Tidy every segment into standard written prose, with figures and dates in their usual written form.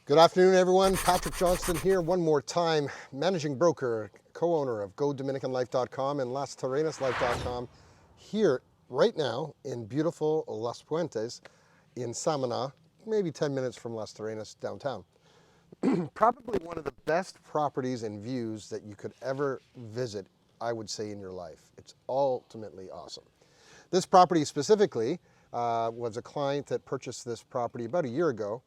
Good afternoon, everyone. Patrick Johnston here one more time, managing broker, co-owner of Go Dominican Life.com and LasTerrenasLife.com, here right now in beautiful Las Puentes in Samana, maybe 10 minutes from Las Terrenas downtown. Probably one of the best properties and views that you could ever visit, I would say, in your life. It's ultimately awesome. This property specifically was a client that purchased this property about a year ago.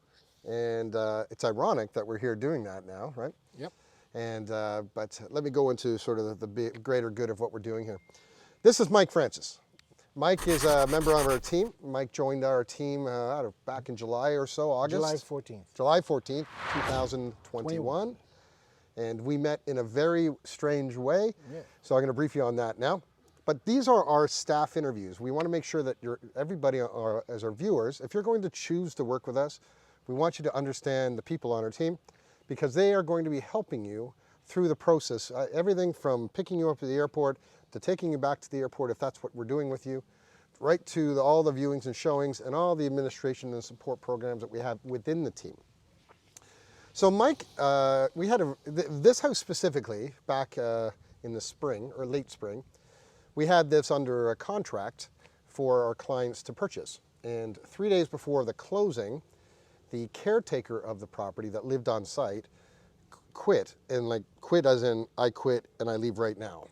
And it's ironic that we're here doing that now, right? Yep. And but let me go into sort of the greater good of what we're doing here. This is Mike Francis. Mike is a member of our team. Mike joined our team back in July or so, August. July 14th. July 14th, 2021. And we met in a very strange way. Yeah. So I'm going to brief you on that now. But these are our staff interviews. We want to make sure that everybody, as our viewers, if you're going to choose to work with us, we want you to understand the people on our team because they are going to be helping you through the process. Everything from picking you up at the airport to taking you back to the airport if that's what we're doing with you, right to all the viewings and showings and all the administration and support programs that we have within the team. So Mike, we had this house specifically back in the spring or late spring. We had this under a contract for our clients to purchase. And 3 days before the closing, the caretaker of the property that lived on site quit, and like quit as in I quit and I leave right now.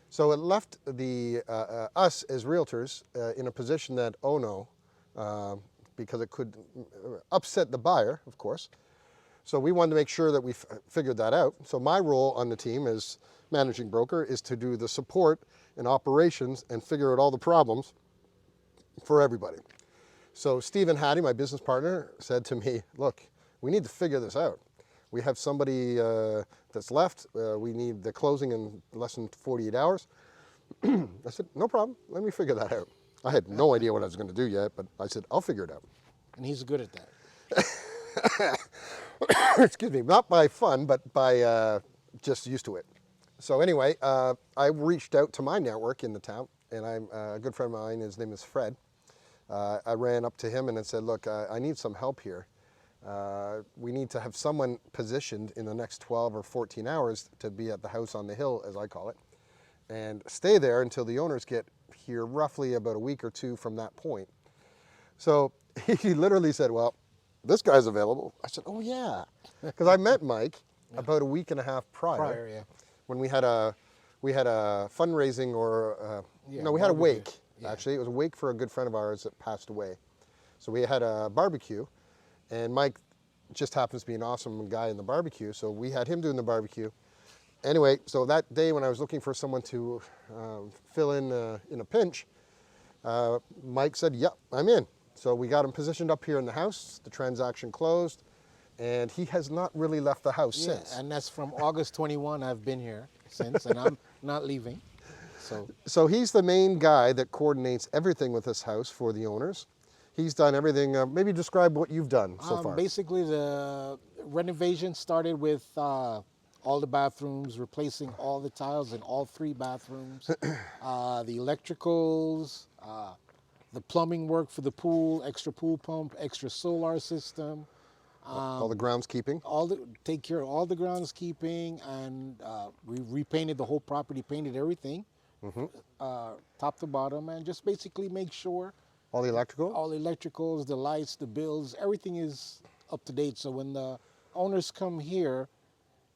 So it left us as realtors in a position that, oh no, because it could upset the buyer, of course. So we wanted to make sure that we figured that out. So my role on the team as managing broker is to do the support and operations and figure out all the problems for everybody. So Stephen Hattie, my business partner, said to me, look, we need to figure this out. We have somebody that's left. We need the closing in less than 48 hours. I said, no problem. Let me figure that out. I had no idea what I was going to do yet, but I said, I'll figure it out. And he's good at that. Excuse me, not by fun, but by just used to it. So anyway, I reached out to my network in the town, and I'm a good friend of mine. His name is Fred. I ran up to him and I said, look, I need some help here. We need to have someone positioned in the next 12 or 14 hours to be at the house on the hill, as I call it, and stay there until the owners get here, roughly about a week or two from that point. So he literally said, well, this guy's available. I said, oh yeah, because I met Mike about a week and a half prior Yeah. when we had a fundraising or, no, we had a wake. Actually, it was a wake for a good friend of ours that passed away. So we had a barbecue, and Mike just happens to be an awesome guy in the barbecue, so we had him doing the barbecue. Anyway, so that day when I was looking for someone to fill in a pinch, Mike said, yep, I'm in. So we got him positioned up here in the house, the transaction closed, and he has not really left the house since. And that's from August 21, I've been here since, and I'm not leaving. So he's the main guy that coordinates everything with this house for the owners. He's done everything. Maybe describe what you've done so far. Basically, the renovation started with all the bathrooms, replacing all the tiles in all 3 bathrooms, the electricals, the plumbing work for the pool, extra pool pump, extra solar system. All the groundskeeping. Take care of all the groundskeeping, and we repainted the whole property, painted everything. Top to bottom, and just basically make sure all the electricals, the lights, the bills, everything is up to date. So when the owners come here,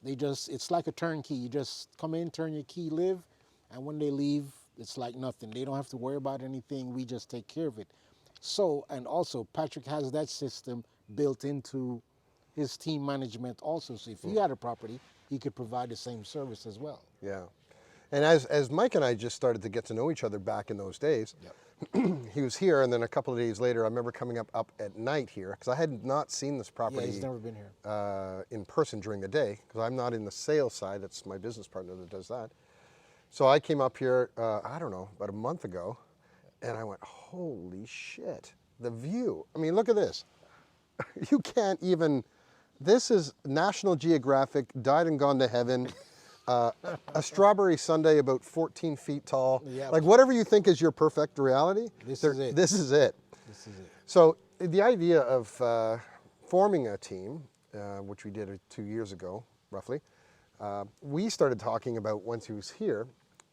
it's like a turnkey. You just come in, turn your key, live, and when they leave, it's like nothing. They don't have to worry about anything. We just take care of it. So, and also Patrick has that system built into his team management also. So if you had a property, he could provide the same service as well. Yeah. And as Mike and I just started to get to know each other back in those days, he was here, and then a couple of days later, I remember coming up at night here, because I had not seen this property. Yeah, he's never been here. In person during the day, because I'm not in the sales side. It's my business partner that does that. So I came up here, I don't know, about a month ago, and I went, holy shit, the view. I mean, look at this. You can't even, this is National Geographic, died and gone to heaven. A strawberry sundae about 14 feet tall. Yep. Like whatever you think is your perfect reality, this is it. This is it. This is it. So the idea of forming a team which we did 2 years ago, roughly, we started talking about once he was here,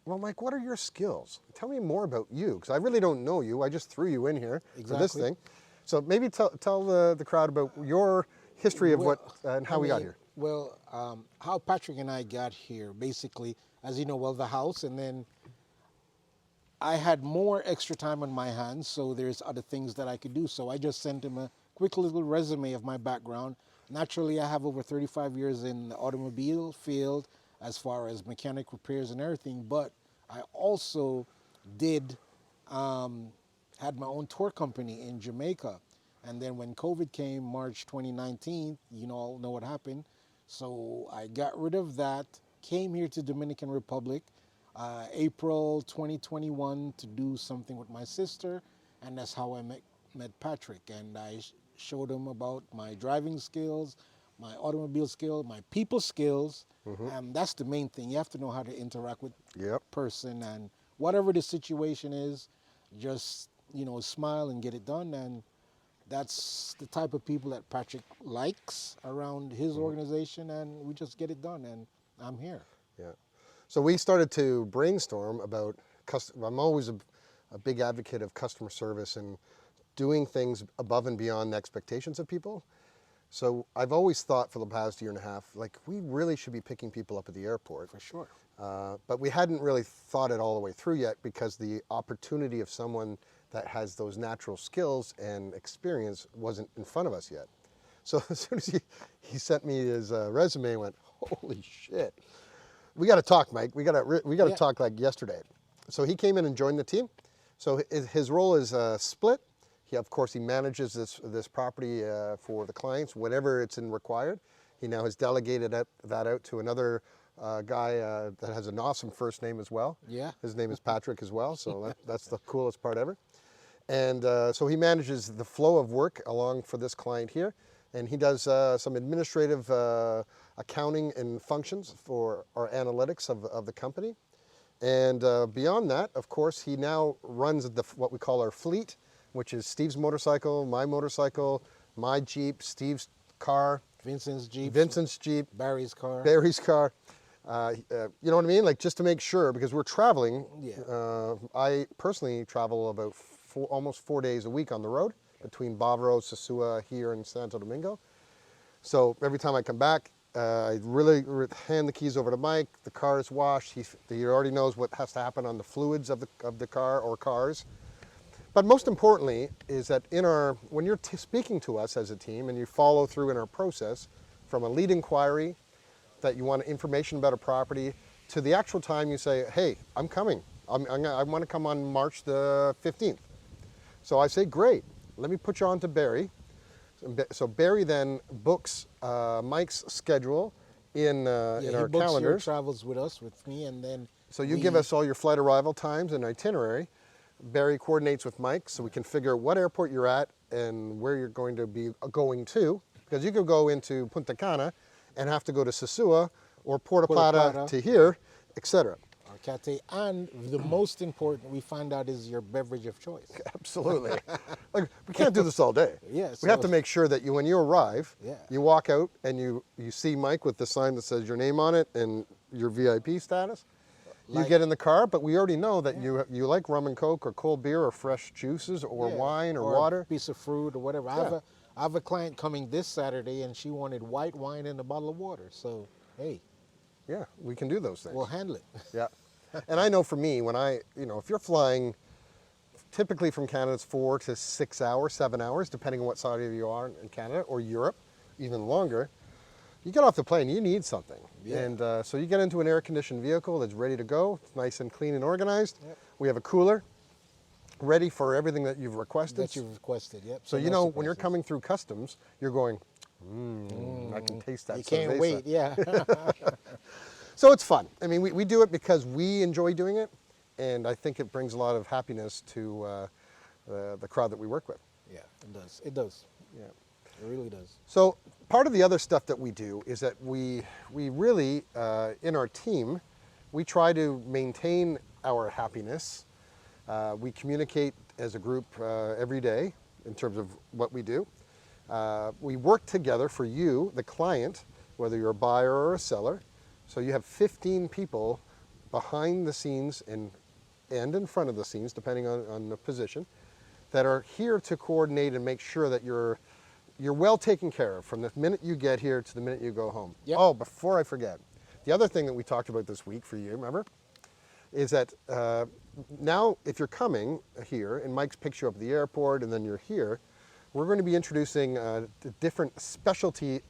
well, Mike, what are your skills? Tell me more about you, because I really don't know you. I just threw you in here for this thing. So maybe tell the crowd about your history of and how we got here. Well, how Patrick and I got here, basically, as you know, well, the house, and then I had more extra time on my hands, so there's other things that I could do. So I just sent him a quick little resume of my background. Naturally, I have over 35 years in the automobile field as far as mechanic repairs and everything, but I also had my own tour company in Jamaica. And then when COVID came, March 2019, you all know what happened. So I got rid of that, came here to Dominican Republic, April 2021 to do something with my sister, and that's how I met Patrick. And I showed him about my driving skills, my automobile skills, my people skills, and that's the main thing. You have to know how to interact with person, and whatever the situation is, just smile and get it done. And that's the type of people that Patrick likes around his organization, and we just get it done, and I'm here. Yeah. So we started to brainstorm about I'm always a big advocate of customer service and doing things above and beyond the expectations of people. So I've always thought for the past year and a half, like, we really should be picking people up at the airport. For sure. But we hadn't really thought it all the way through yet, because the opportunity of someone that has those natural skills and experience wasn't in front of us yet. So as soon as he sent me his resume, I went, holy shit. We got to talk, Mike. We got to talk like yesterday. So he came in and joined the team. So his role is split. Of course, he manages this property for the clients whenever it's required. He now has delegated that out to another guy that has an awesome first name as well. Yeah. His name is Patrick as well, so that's the coolest part ever. And so he manages the flow of work along for this client here, and he does some administrative accounting and functions for our analytics of the company. And beyond that, of course, he now runs what we call our fleet, which is Steve's motorcycle, my Jeep, Steve's car, Vincent's Jeep, Barry's car. You know what I mean? Like, just to make sure, because we're traveling. Yeah. I personally travel about almost 4 days a week on the road between Bavaro, Sosua, here in Santo Domingo. So every time I come back, I really hand the keys over to Mike. The car is washed. He already knows what has to happen on the fluids of the car or cars. But most importantly is that when you're speaking to us as a team and you follow through in our process, from a lead inquiry that you want information about a property to the actual time you say, hey, I'm coming. I want to come on March the 15th. So I say, great, let me put you on to Barry. So Barry then books Mike's schedule in our he books calendars. your travels with me, and then so you give us all your flight arrival times and itinerary. Barry coordinates with Mike so we can figure what airport you're at and where you're going to be going to, because you could go into Punta Cana and have to go to Sosua or Puerto Plata to here, etc. Arcate, and the most important we find out is your beverage of choice. Absolutely. Like, we can't do this all day. Yes. We have to make sure that when you arrive, you walk out and you see Mike with the sign that says your name on it and your VIP status. You get in the car, but we already know that you like rum and coke or cold beer or fresh juices or wine or water. A piece of fruit or whatever. Yeah. I have a client coming this Saturday, and she wanted white wine and a bottle of water. So, hey. Yeah, we can do those things. We'll handle it. Yeah. And I know for me, if you're flying, typically from Canada, it's 4 to 6 hours, 7 hours, depending on what side of you are in Canada or Europe, even longer. You get off the plane, you need something. Yeah. And so you get into an air-conditioned vehicle that's ready to go. It's nice and clean and organized. Yep. We have a cooler ready for everything that you've requested. Yep. So when you're coming through customs, you're going, I can taste that. You can't wait, yeah. So it's fun. I mean, we do it because we enjoy doing it, and I think it brings a lot of happiness to the crowd that we work with. Yeah, it does. It does. Yeah. It really does. So part of the other stuff that we do is that we really, in our team, we try to maintain our happiness. We communicate as a group every day in terms of what we do. We work together for you, the client, whether you're a buyer or a seller. So you have 15 people behind the scenes and in front of the scenes, depending on the position, that are here to coordinate and make sure that you're well taken care of from the minute you get here to the minute you go home. Yep. Oh, before I forget, the other thing that we talked about this week for you, remember, is that now if you're coming here and Mike picks you up at the airport and then you're here, we're going to be introducing different specialty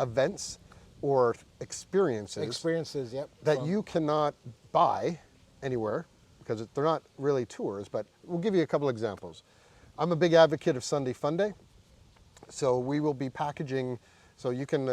events or experiences Yep. that you cannot buy anywhere because they're not really tours, but we'll give you a couple examples. I'm a big advocate of Sunday Fun Day, so we will be packaging, so you can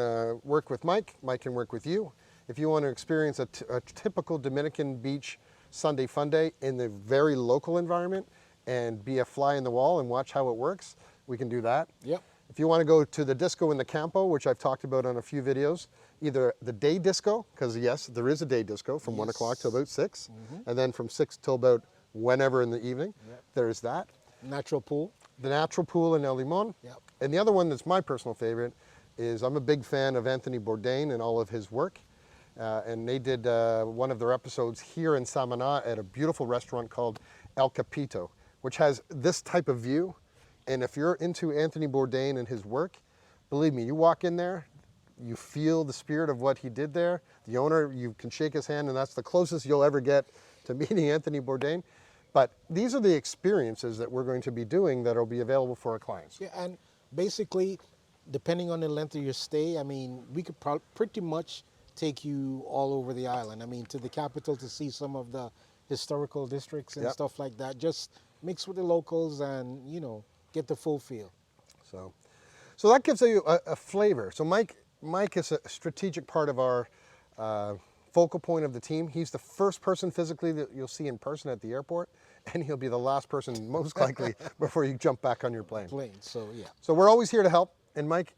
work with Mike can work with you. If you want to experience a typical Dominican beach Sunday Fun Day in the very local environment and be a fly in the wall and watch how it works, we can do that. Yep. If you want to go to the disco in the campo, which I've talked about on a few videos, either the day disco, because yes, there is a day disco from 1 o'clock till about 6, and then from 6 till about whenever in the evening, there's that. Natural pool. The natural pool in El Limon. Yep. And the other one that's my personal favorite is I'm a big fan of Anthony Bourdain and all of his work. And they did one of their episodes here in Samaná at a beautiful restaurant called El Capito, which has this type of view. And if you're into Anthony Bourdain and his work, believe me, you walk in there, you feel the spirit of what he did there. The owner, you can shake his hand, and that's the closest you'll ever get to meeting Anthony Bourdain. But these are the experiences that we're going to be doing that will be available for our clients. Yeah, and basically, depending on the length of your stay, I mean, we could pretty much take you all over the island. I mean, to the capital to see some of the historical districts and stuff like that. Just mix with the locals and, you know, get the full feel. So that gives you a flavor. So Mike is a strategic part of our focal point of the team. He's the first person physically that you'll see in person at the airport, and he'll be the last person most likely before you jump back on your plane. So yeah. So we're always here to help. And Mike,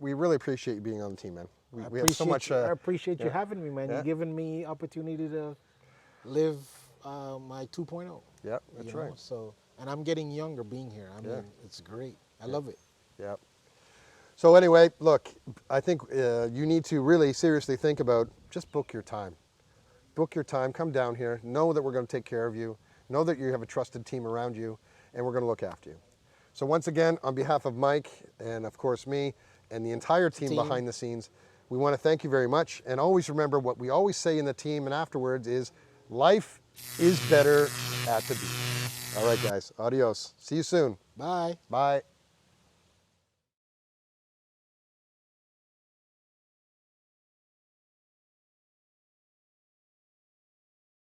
we really appreciate you being on the team, man. We have so much. I appreciate you having me, man. You're giving me opportunity to live my 2.0. Yeah, that's right. So, and I'm getting younger being here. I mean, it's great. I love it. Yeah. So anyway, look, I think you need to really seriously think about just book your time. Book your time, come down here, know that we're going to take care of you, know that you have a trusted team around you, and we're going to look after you. So once again, on behalf of Mike and of course me and the entire team behind the scenes, we want to thank you very much. And always remember what we always say in the team and afterwards is life is better at the beach. All right, guys, adios. See you soon. Bye. Bye.